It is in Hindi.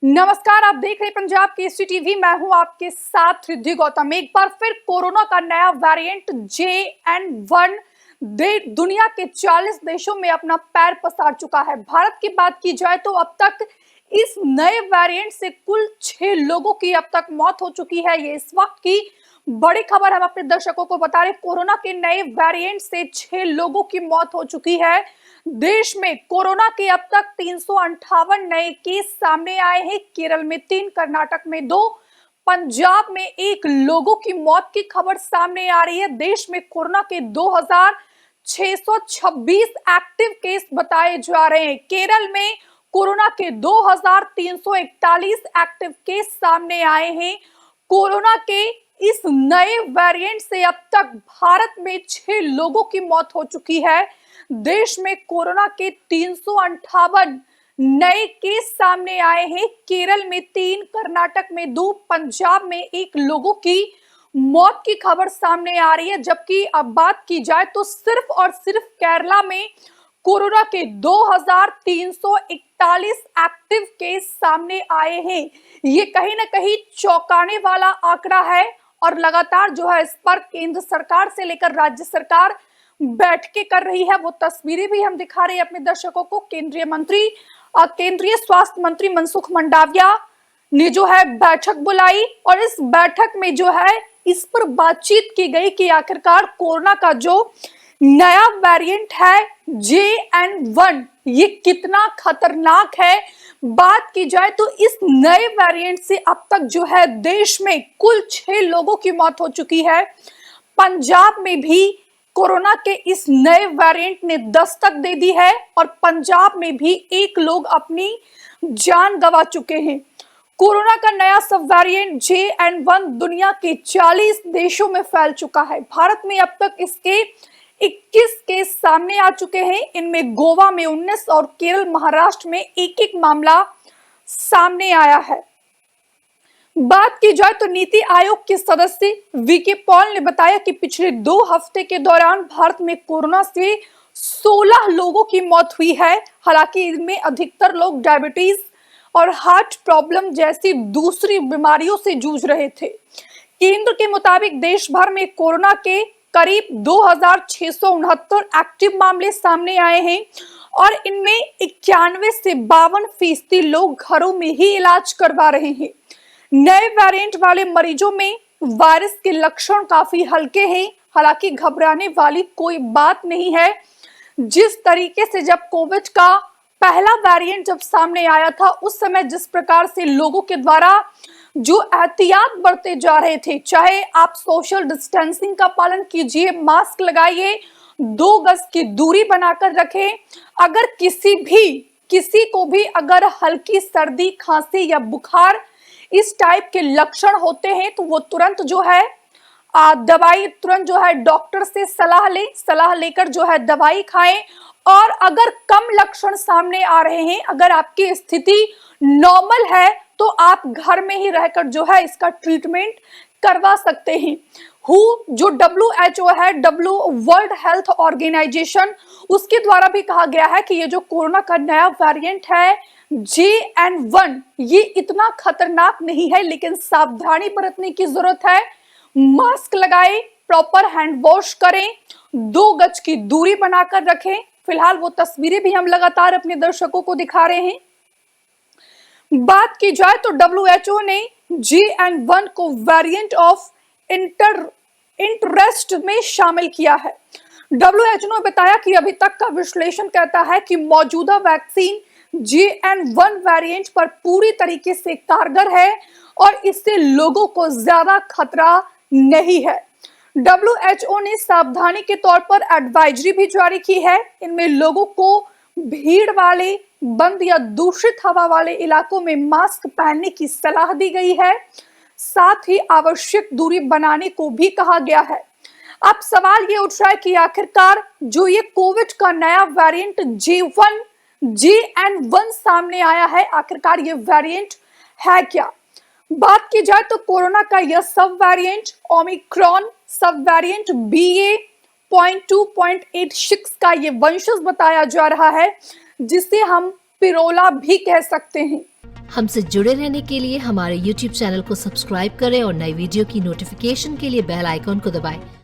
नमस्कार, आप देख रहे पंजाब केसरी टीवी। मैं हूं आपके साथ रिद्धि गौतम। एक बार फिर कोरोना का नया वेरिएंट JN1 दुनिया के 40 देशों में अपना पैर पसार चुका है। भारत की बात की जाए तो अब तक इस नए वेरिएंट से कुल 6 लोगों की अब तक मौत हो चुकी है। ये इस वक्त की बड़ी खबर हम अपने दर्शकों को बता रहे। कोरोना के नए वेरिएंट से 6 लोगों की मौत हो चुकी है। देश में कोरोना के अब तक 358 नए केस सामने आए हैं। केरल में 3, कर्नाटक में 2, पंजाब में 1 लोगों की मौत की खबर सामने आ रही है। देश में कोरोना के 2626 एक्टिव केस बताए जा रहे हैं। केरल में कोरोना के 2341 एक्टिव केस सामने आए हैं। कोरोना के इस नए वेरिएंट से अब तक भारत में 6 लोगों की मौत हो चुकी है। देश में कोरोना के 358 नए केस सामने आए हैं। केरल में 3, कर्नाटक में 2, पंजाब में 1 लोगों की मौत की खबर सामने आ रही है। जबकि अब बात की जाए तो सिर्फ और सिर्फ केरला में कोरोना के 2341 एक्टिव केस सामने आए हैं। ये कहीं ना कहीं चौंकाने वाला आंकड़ा है और लगातार जो है इस पर केंद्र सरकार से लेकर राज्य सरकार बैठकें कर रही है। वो तस्वीरें भी हम दिखा रहे हैं अपने दर्शकों को। केंद्रीय स्वास्थ्य मंत्री मनसुख मंडाविया ने जो है बैठक बुलाई और इस बैठक में जो है इस पर बातचीत की गई कि आखिरकार कोरोना का जो नया वेरिएंट है JN1 ये कितना खतरनाक है। बात की जाए तो इस नए वेरिएंट से अब तक जो है देश में कुल 6 लोगों की मौत हो चुकी है। पंजाब में भी कोरोना के इस नए वेरिएंट ने दस्तक दे दी है और पंजाब में भी 1 लोग अपनी जान गंवा चुके हैं। कोरोना का नया सब वेरिएंट JN1 दुनिया के 40 देशों में फैल चुका है। भारत में अब तक इसके 21 केस सामने आ चुके हैं। इनमें गोवा में 19 और केरल, महाराष्ट्र में 1-1 मामला सामने आया है। बात की जाए तो नीति आयोग के सदस्य वीके पॉल ने बताया कि पिछले 2 हफ्ते के दौरान भारत में कोरोना से 16 लोगों की मौत हुई है। हालांकि इनमें अधिकतर लोग डायबिटीज और हार्ट प्रॉब्लम जैसी दूसरी बीमारियों से जूझ रहे थे। केंद्र के मुताबिक देश भर में कोरोना के करीब 2669 एक्टिव मामले सामने आए हैं और इनमें 91 से 52% लोग घरों में ही इलाज करवा रहे हैं। नए वेरिएंट वाले मरीजों में वायरस के लक्षण काफी हल्के हैं। हालांकि घबराने वाली कोई बात नहीं है। जिस तरीके से जब कोविड का पहला वेरिएंट जब सामने आया था उस समय जिस प्रकार से लोगों के द्वारा जो एहतियात बरते जा रहे थे, चाहे आप सोशल डिस्टेंसिंग का पालन कीजिए, मास्क लगाइए, 2 गज की दूरी बनाकर रखें। अगर किसी को भी अगर हल्की सर्दी, खांसी या बुखार इस टाइप के लक्षण होते हैं तो वो तुरंत जो है दवाई तुरंत जो है डॉक्टर से सलाह लेकर जो है दवाई खाएं। और अगर कम लक्षण सामने आ रहे हैं, अगर आपकी स्थिति नॉर्मल है तो आप घर में ही रहकर जो है इसका ट्रीटमेंट करवा सकते हैं। जो WHO है, वर्ल्ड हेल्थ ऑर्गेनाइजेशन, उसके द्वारा भी कहा गया है कि ये जो कोरोना का नया वेरिएंट है JN1 ये इतना खतरनाक नहीं है, लेकिन सावधानी बरतने की जरूरत है। मास्क लगाएं, प्रॉपर हैंड वॉश करें, 2 गज की दूरी बनाकर रखें। फिलहाल वो तस्वीरें भी हम लगातार अपने दर्शकों को दिखा रहे हैं। बात की जाए तो WHO ने JN1 को वेरिएंट ऑफ इंटरेस्ट में शामिल किया है। WHO ने बताया कि अभी तक का विश्लेषण कहता है कि मौजूदा वैक्सीन JN1 वेरिएंट पर पूरी तरीके से कारगर है और इससे लोगों को ज्यादा खतरा नहीं है। WHO ने सावधानी के तौर पर एडवाइजरी भी जारी की है। इनमें लोगों को भीड़ वाले, बंद या दूषित हवा वाले इलाकों में मास्क पहनने की सलाह दी गई है। साथ ही आवश्यक दूरी बनाने को भी कहा गया है। अब सवाल ये उठ रहा है कि आखिरकार जो ये कोविड का नया वेरिएंट JN1 सामने आया है, आखिरकार ये वेरिएंट है क्या? बात की जाए तो कोरोना का यह सब वेरिएंट ओमिक्रॉन सब वेरिएंट BA.2.86 का ये वंशज बताया जा रहा है, जिसे हम पिरोला भी कह सकते हैं। हमसे जुड़े रहने के लिए हमारे YouTube चैनल को सब्सक्राइब करें और नई वीडियो की नोटिफिकेशन के लिए बेल आइकॉन को दबाएं।